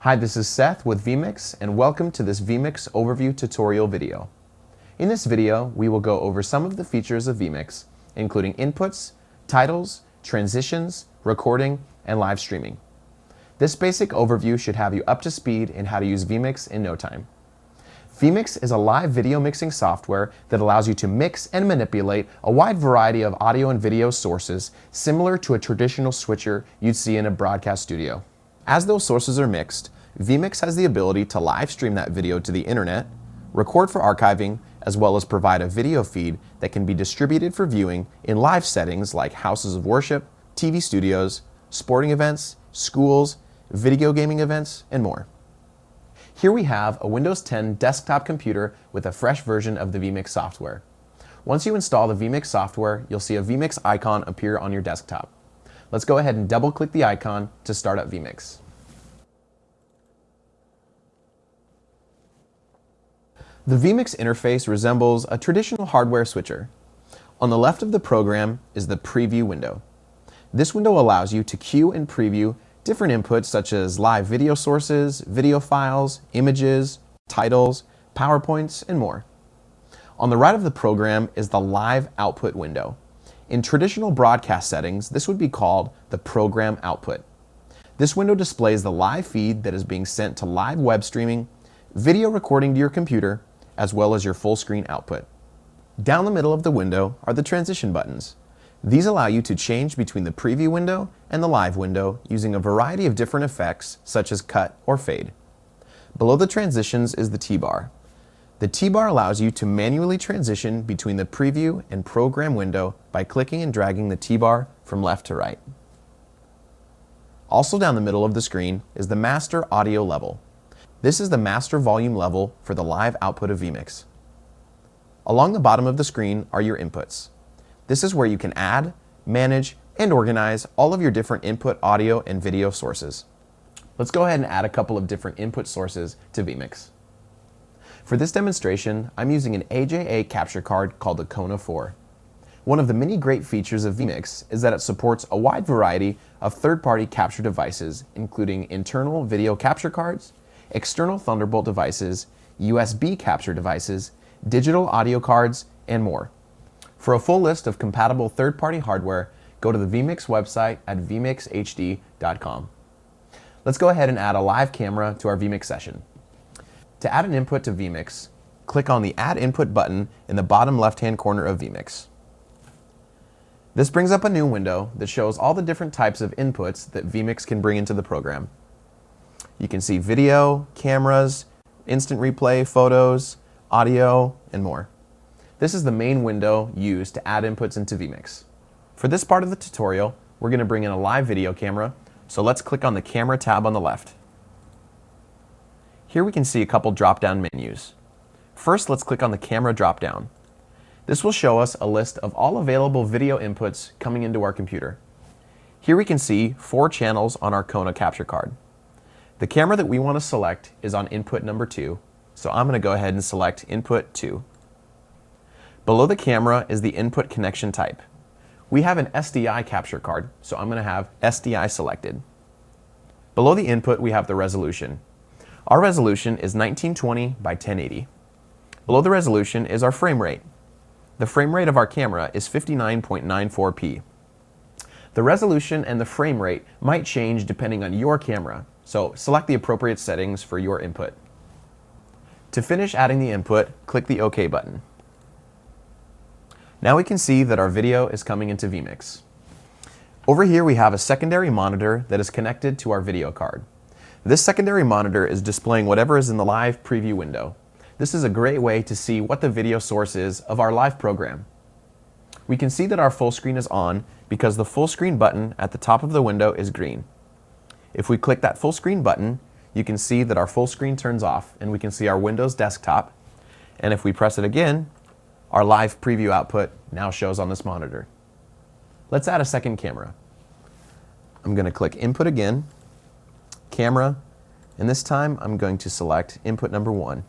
Hi, this is Seth with vMix, and welcome to this vMix overview tutorial video. In this video, we will go over some of the features of vMix, including inputs, titles, transitions, recording, and live streaming. This basic overview should have you up to speed in how to use vMix in no time. vMix is a live video mixing software that allows you to mix and manipulate a wide variety of audio and video sources similar to a traditional switcher you'd see in a broadcast studio. As those sources are mixed, vMix has the ability to live stream that video to the internet, record for archiving, as well as provide a video feed that can be distributed for viewing in live settings like houses of worship, TV studios, sporting events, schools, video gaming events, and more. Here we have a Windows 10 desktop computer with a fresh version of the vMix software. Once you install the vMix software, you'll see a vMix icon appear on your desktop. Let's go ahead and double-click the icon to start up vMix. The vMix interface resembles a traditional hardware switcher. On the left of the program is the preview window. This window allows you to queue and preview different inputs such as live video sources, video files, images, titles, PowerPoints, and more. On the right of the program is the live output window. In traditional broadcast settings, this would be called the program output. This window displays the live feed that is being sent to live web streaming, video recording to your computer, as well as your full screen output. Down the middle of the window are the transition buttons. These allow you to change between the preview window and the live window using a variety of different effects such as cut or fade. Below the transitions is the T-bar. The T-bar allows you to manually transition between the preview and program window by clicking and dragging the T-bar from left to right. Also down the middle of the screen is the master audio level. This is the master volume level for the live output of vMix. Along the bottom of the screen are your inputs. This is where you can add, manage, and organize all of your different input audio and video sources. Let's go ahead and add a couple of different input sources to vMix. For this demonstration, I'm using an AJA capture card called the Kona 4. One of the many great features of vMix is that it supports a wide variety of third-party capture devices, including internal video capture cards, external Thunderbolt devices, USB capture devices, digital audio cards, and more. For a full list of compatible third-party hardware, go to the vMix website at vmixhd.com. Let's go ahead and add a live camera to our vMix session. To add an input to vMix, click on the Add Input button in the bottom left-hand corner of vMix. This brings up a new window that shows all the different types of inputs that vMix can bring into the program. You can see video, cameras, instant replay, photos, audio, and more. This is the main window used to add inputs into vMix. For this part of the tutorial, we're going to bring in a live video camera, so let's click on the Camera tab on the left. Here we can see a couple drop-down menus. First, let's click on the Camera drop-down. This will show us a list of all available video inputs coming into our computer. Here we can see 4 channels on our Kona capture card. The camera that we want to select is on input number 2, so I'm going to go ahead and select input 2. Below the camera is the input connection type. We have an SDI capture card, so I'm going to have SDI selected. Below the input, we have the resolution. Our resolution is 1920 by 1080. Below the resolution is our frame rate. The frame rate of our camera is 59.94p. The resolution and the frame rate might change depending on your camera, so select the appropriate settings for your input. To finish adding the input, click the OK button. Now we can see that our video is coming into vMix. Over here we have a secondary monitor that is connected to our video card. This secondary monitor is displaying whatever is in the live preview window. This is a great way to see what the video source is of our live program. We can see that our full screen is on because the full screen button at the top of the window is green. If we click that full screen button, you can see that our full screen turns off and we can see our Windows desktop. And if we press it again, our live preview output now shows on this monitor. Let's add a second camera. I'm going to click Input again, Camera, and this time I'm going to select input number 1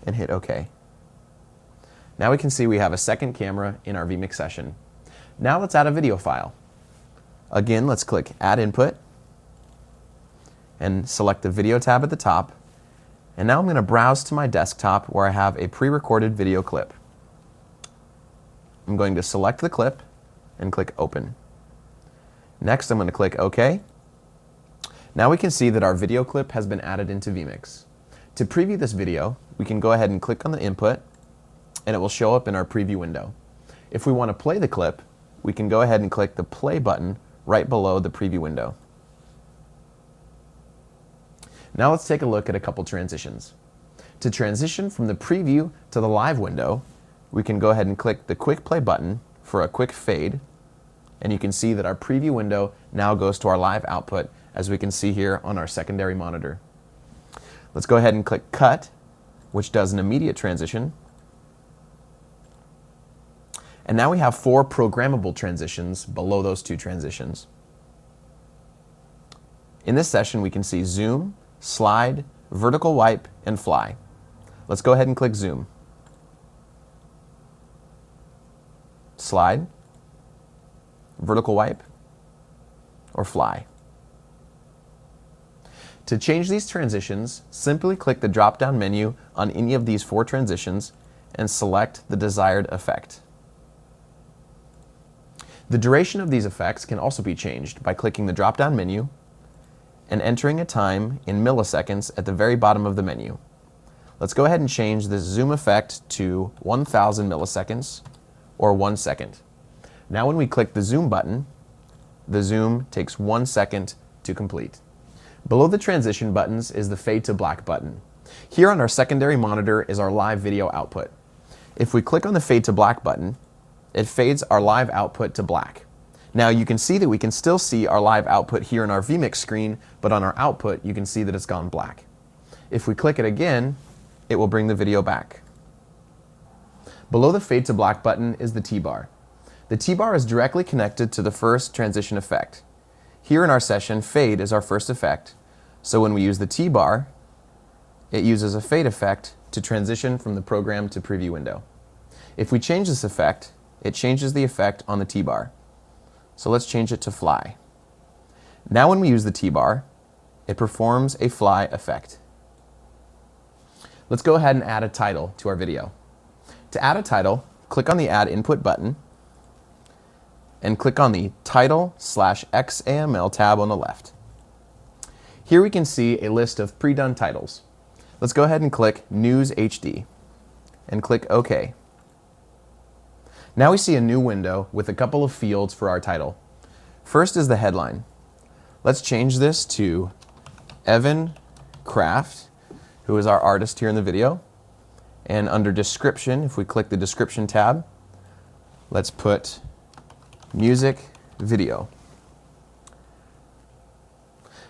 and hit OK. Now we can see we have a second camera in our vMix session. Now let's add a video file. Again, let's click Add Input, and select the video tab at the top. And now I'm going to browse to my desktop where I have a pre-recorded video clip. I'm going to select the clip and click Open. Next, I'm going to click OK. Now we can see that our video clip has been added into vMix. To preview this video, we can go ahead and click on the input, and it will show up in our preview window. If we want to play the clip, we can go ahead and click the play button right below the preview window. Now let's take a look at a couple transitions. To transition from the preview to the live window, we can go ahead and click the quick play button for a quick fade, and you can see that our preview window now goes to our live output, as we can see here on our secondary monitor. Let's go ahead and click cut, which does an immediate transition. And now we have 4 programmable transitions below those 2 transitions. In this session, we can see zoom, slide, vertical wipe, and fly. Let's go ahead and click zoom. Slide, vertical wipe, or fly. To change these transitions, simply click the drop-down menu on any of these 4 transitions and select the desired effect. The duration of these effects can also be changed by clicking the drop-down menu and entering a time in milliseconds at the very bottom of the menu. Let's go ahead and change this zoom effect to 1000 milliseconds or 1 second. Now when we click the zoom button, the zoom takes 1 second to complete. Below the transition buttons is the fade to black button. Here on our secondary monitor is our live video output. If we click on the fade to black button, it fades our live output to black. Now you can see that we can still see our live output here in our vMix screen, but on our output you can see that it's gone black. If we click it again, it will bring the video back. Below the fade to black button is the T-bar. The T-bar is directly connected to the first transition effect. Here in our session, fade is our first effect, so when we use the T-bar, it uses a fade effect to transition from the program to preview window. If we change this effect, it changes the effect on the T-bar. So let's change it to fly. Now when we use the T-bar, it performs a fly effect. Let's go ahead and add a title to our video. To add a title, click on the Add Input button and click on the Title/XAML tab on the left. Here we can see a list of pre-done titles. Let's go ahead and click News HD and click OK. Now we see a new window with a couple of fields for our title. First is the headline. Let's change this to Evan Kraft, who is our artist here in the video. And under description, if we click the description tab, let's put music video.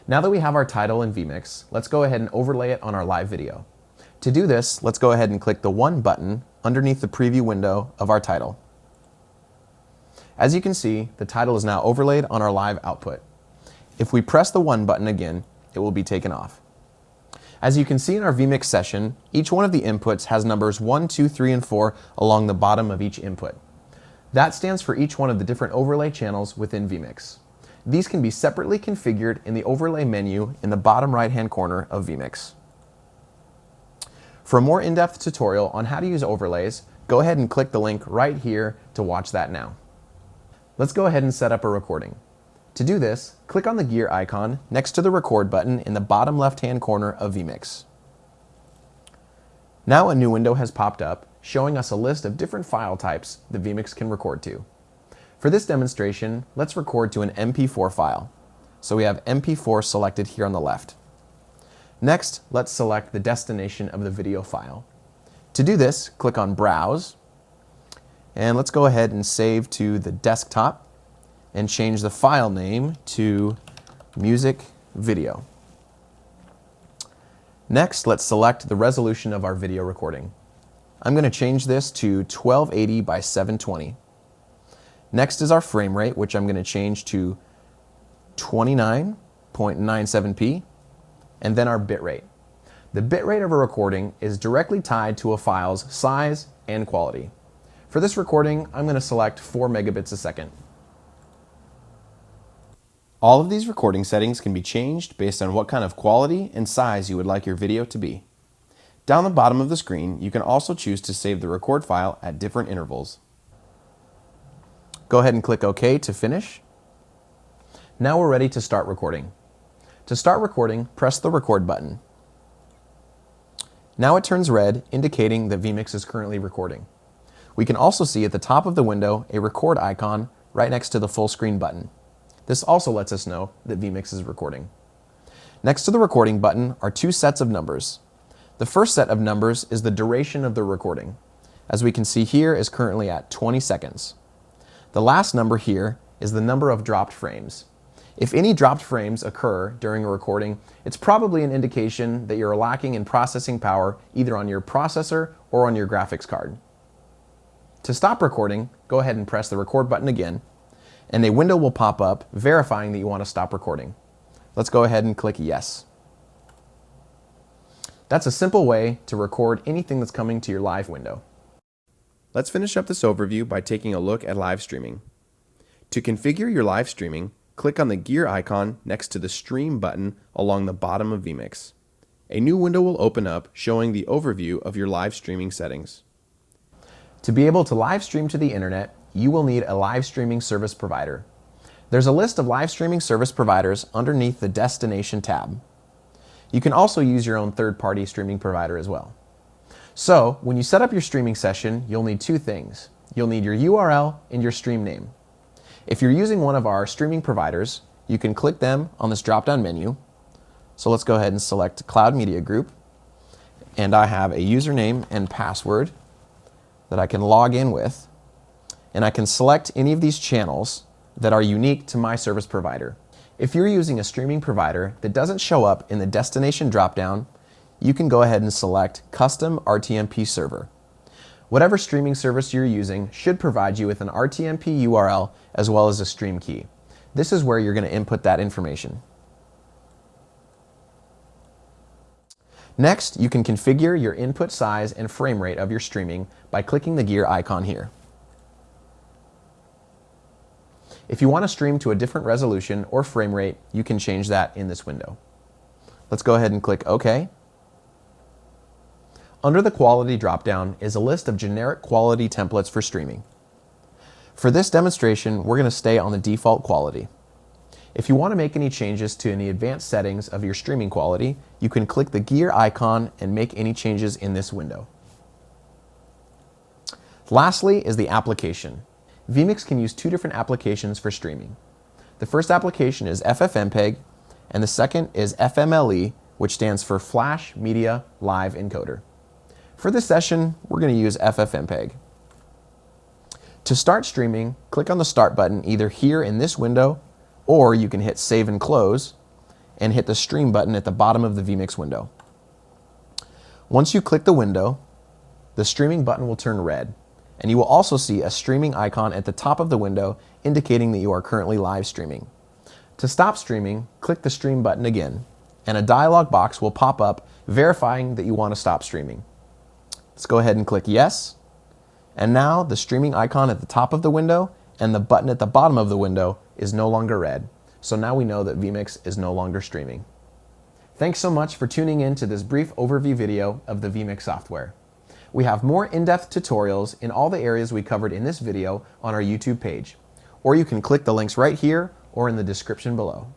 Now that we have our title in vMix, let's go ahead and overlay it on our live video. To do this, let's go ahead and click the 1 button underneath the preview window of our title. As you can see, the title is now overlaid on our live output. If we press the 1 button again, it will be taken off. As you can see in our vMix session, each one of the inputs has numbers 1, 2, 3, and 4 along the bottom of each input. That stands for each one of the different overlay channels within vMix. These can be separately configured in the overlay menu in the bottom right-hand corner of vMix. For a more in-depth tutorial on how to use overlays, go ahead and click the link right here to watch that now. Let's go ahead and set up a recording. To do this, click on the gear icon next to the record button in the bottom left-hand corner of vMix. Now a new window has popped up showing us a list of different file types that vMix can record to. For this demonstration, let's record to an MP4 file. So we have MP4 selected here on the left. Next, let's select the destination of the video file. To do this, click on Browse, and let's go ahead and save to the desktop and change the file name to music video. Next, let's select the resolution of our video recording. I'm going to change this to 1280 by 720. Next is our frame rate, which I'm going to change to 29.97p, and then our bit rate. The bit rate of a recording is directly tied to a file's size and quality. For this recording, I'm going to select 4 megabits a second. All of these recording settings can be changed based on what kind of quality and size you would like your video to be. Down the bottom of the screen, you can also choose to save the record file at different intervals. Go ahead and click OK to finish. Now we're ready to start recording. To start recording, press the record button. Now it turns red, indicating that vMix is currently recording. We can also see at the top of the window a record icon right next to the full screen button. This also lets us know that vMix is recording. Next to the recording button are two sets of numbers. The first set of numbers is the duration of the recording. As we can see here is currently at 20 seconds. The last number here is the number of dropped frames. If any dropped frames occur during a recording, it's probably an indication that you're lacking in processing power either on your processor or on your graphics card. To stop recording, go ahead and press the record button again, and a window will pop up verifying that you want to stop recording. Let's go ahead and click yes. That's a simple way to record anything that's coming to your live window. Let's finish up this overview by taking a look at live streaming. To configure your live streaming, click on the gear icon next to the stream button along the bottom of vMix. A new window will open up showing the overview of your live streaming settings. To be able to live stream to the internet, you will need a live streaming service provider. There's a list of live streaming service providers underneath the Destination tab. You can also use your own third-party streaming provider as well. So, when you set up your streaming session, you'll need two things. You'll need your URL and your stream name. If you're using one of our streaming providers, you can click them on this drop-down menu. So let's go ahead and select Cloud Media Group. And I have a username and password that I can log in with. And I can select any of these channels that are unique to my service provider. If you're using a streaming provider that doesn't show up in the destination dropdown, you can go ahead and select Custom RTMP Server. Whatever streaming service you're using should provide you with an RTMP URL as well as a stream key. This is where you're going to input that information. Next, you can configure your input size and frame rate of your streaming by clicking the gear icon here. If you want to stream to a different resolution or frame rate, you can change that in this window. Let's go ahead and click OK. Under the quality dropdown is a list of generic quality templates for streaming. For this demonstration, we're going to stay on the default quality. If you want to make any changes to any advanced settings of your streaming quality, you can click the gear icon and make any changes in this window. Lastly is the application. vMix can use two different applications for streaming. The first application is FFmpeg, and the second is FMLE, which stands for Flash Media Live Encoder. For this session, we're going to use FFmpeg. To start streaming, click on the Start button either here in this window, or you can hit Save and Close, and hit the Stream button at the bottom of the vMix window. Once you click the window, the streaming button will turn red, and you will also see a streaming icon at the top of the window indicating that you are currently live streaming. To stop streaming, click the Stream button again, and a dialog box will pop up verifying that you want to stop streaming. Let's go ahead and click Yes, and now the streaming icon at the top of the window and the button at the bottom of the window is no longer red, so now we know that vMix is no longer streaming. Thanks so much for tuning in to this brief overview video of the vMix software. We have more in-depth tutorials in all the areas we covered in this video on our YouTube page, or you can click the links right here or in the description below.